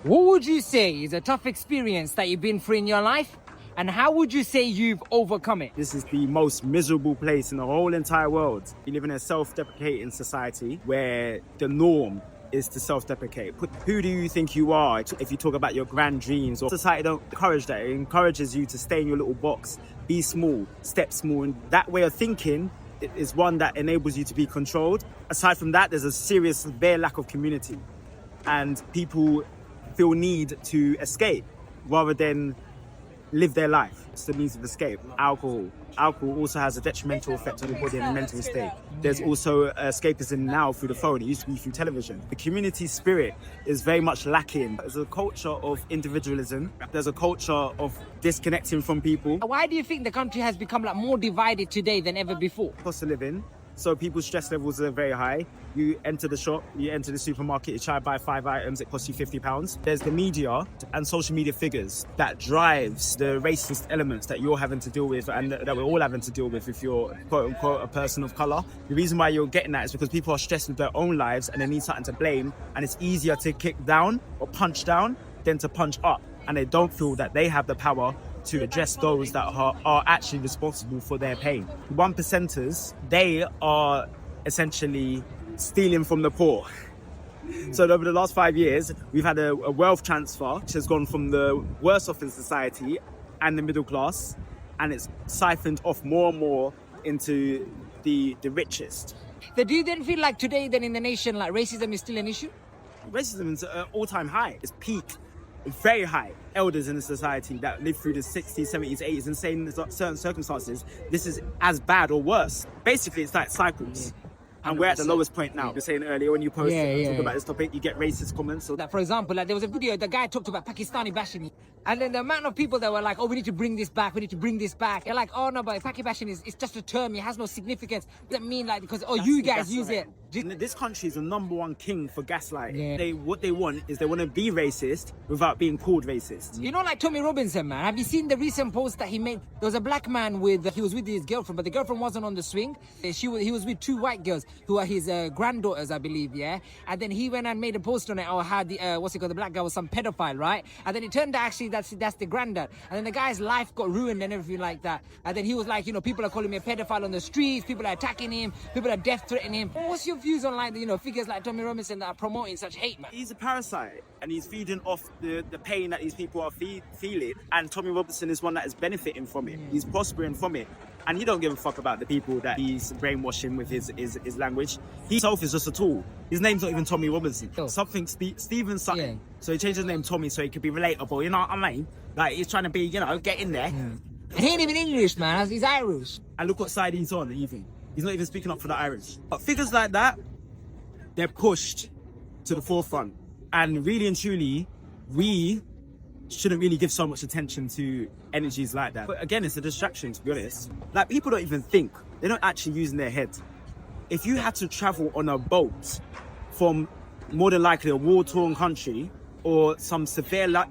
What would you say is a tough experience that you've been through in your life? And how would you say you've overcome it? This is the most miserable place in the whole entire world. We live in a self-deprecating society where the norm is to self-deprecate. Who do you think you are if you talk about your grand dreams? Or society don't encourage that. It encourages you to stay in your little box, be small, step small. And that way of thinking is one that enables you to be controlled. Aside from that, there's a serious, bare lack of community. And people feel need to escape rather than live their life. It's the means of escape. Alcohol also has a detrimental effect on the body and the mental state. There's also escapism now through the phone. It used to be through television. The community spirit is very much lacking. There's a culture of individualism. There's a culture of disconnecting from people. Why do you think the country has become like more divided today than ever before? Cost of living. So people's stress levels are very high. You enter the shop, you enter the supermarket, you try to buy 5 items, it costs you £50. There's the media and social media figures that drives the racist elements that you're having to deal with and that we're all having to deal with if you're quote unquote a person of colour. The reason why you're getting that is because people are stressed with their own lives and they need something to blame, and it's easier to kick down or punch down than to punch up, and they don't feel that they have the power to address those that are actually responsible for their pain. 1%ers, they are essentially stealing from the poor. So over the last 5 years, we've had a wealth transfer which has gone from the worst off in society and the middle class, and it's siphoned off more and more into the richest. So do you then feel like today then in the nation, like racism is still an issue? Racism is at an all-time high. It's peaked. Very high. Elders in the society that lived through the 60s, 70s, 80s and saying in certain circumstances, this is as bad or worse. Basically, it's like cycles. And we're at the lowest point now. You were saying earlier when you talk about this topic, you get racist comments. So that, for example, like there was a video, the guy talked about Pakistani bashing. And then the amount of people that were like, oh, we need to bring this back, we need to bring this back. They're like, oh no, but Paki bashing is just a term, it has no significance. It doesn't mean like, because, you guys use it. This country is the #1 king for gaslighting. Yeah. What they want is they want to be racist without being called racist. You know, like Tommy Robinson, man. Have you seen the recent post that he made? There was a black man he was with his girlfriend, but the girlfriend wasn't on the swing. He was with 2 white girls who are his granddaughters, I believe, yeah? And then he went and made a post on it, or had the, the black guy was some pedophile, right? And then it turned out actually that's the granddad. And then the guy's life got ruined and everything like that. And then he was like, people are calling me a pedophile on the streets, people are attacking him, people are death threatening him. What's your views on like, figures like Tommy Robinson that are promoting such hate, man? He's a parasite and he's feeding off the pain that these people are feeling. And Tommy Robinson is one that is benefiting from it. He's prospering from it. And he don't give a fuck about the people that he's brainwashing with his language. He himself is just a tool. His name's not even Tommy Robinson. Something, Stephen something. Yeah. So he changed his name Tommy so he could be relatable, you know what I mean? Like, he's trying to be, get in there. Yeah. He ain't even English, man. He's Irish. And look what side he's on, even. He's not even speaking up for the Irish. But figures like that, they're pushed to the forefront. And really and truly, we shouldn't really give so much attention to energies like that. But again, it's a distraction, to be honest. Like, people don't even think. They're not actually using their head. If you had to travel on a boat from more than likely a war-torn country or some severe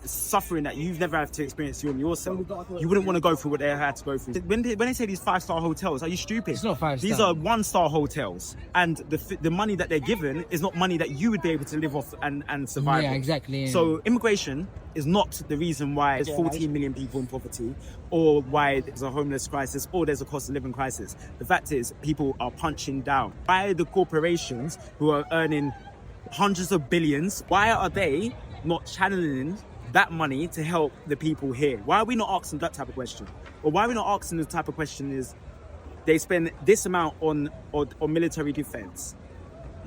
suffering that you've never had to experience yourself, you wouldn't want to go through what they had to go through. When they say these 5-star hotels, are you stupid? It's not 5-star. These are 1-star hotels, and the money that they're given is not money that you would be able to live off and survive. Yeah, exactly. Yeah. So immigration is not the reason why there's 14 million people in poverty, or why there's a homeless crisis, or there's a cost of living crisis. The fact is, people are punching down. Why are the corporations who are earning hundreds of billions, why are they not channeling that money to help the people here? Why are we not asking that type of question? Or why are we not asking the type of question is, they spend this amount on military defense.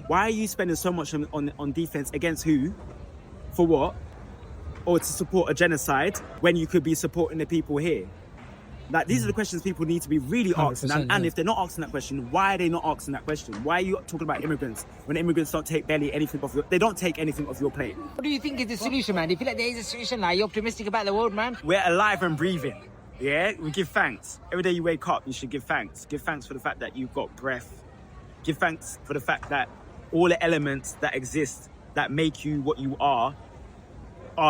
Why are you spending so much on defense against who? For what? Or to support a genocide when you could be supporting the people here? Like, these are the questions people need to be really asking. And if they're not asking that question, why are they not asking that question? Why are you talking about immigrants when immigrants don't take barely anything off they don't take anything off your plate? What do you think is the solution, man? Do you feel like there is a solution? Like, are you optimistic about the world, man? We're alive and breathing. Yeah, we give thanks. Every day you wake up, you should give thanks. Give thanks for the fact that you've got breath. Give thanks for the fact that all the elements that exist that make you what you are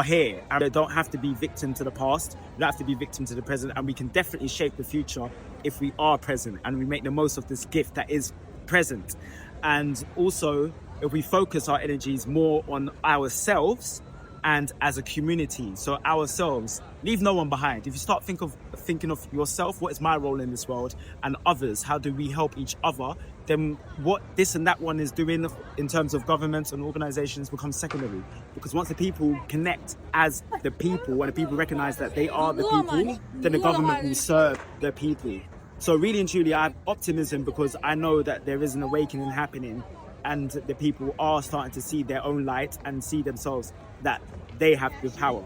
here, and they don't have to be victim to the past. We don't have to be victim to the present, and we can definitely shape the future if we are present and we make the most of this gift that is present. And also, if we focus our energies more on ourselves and as a community. So ourselves, leave no one behind. If you start thinking of yourself, what is my role in this world, and others, how do we help each other, then what this and that one is doing in terms of governments and organizations becomes secondary. Because once the people connect as the people, and the people recognize that they are the people, then the government will serve the people. So really and truly, I have optimism because I know that there is an awakening happening, and the people are starting to see their own light and see themselves that they have the power.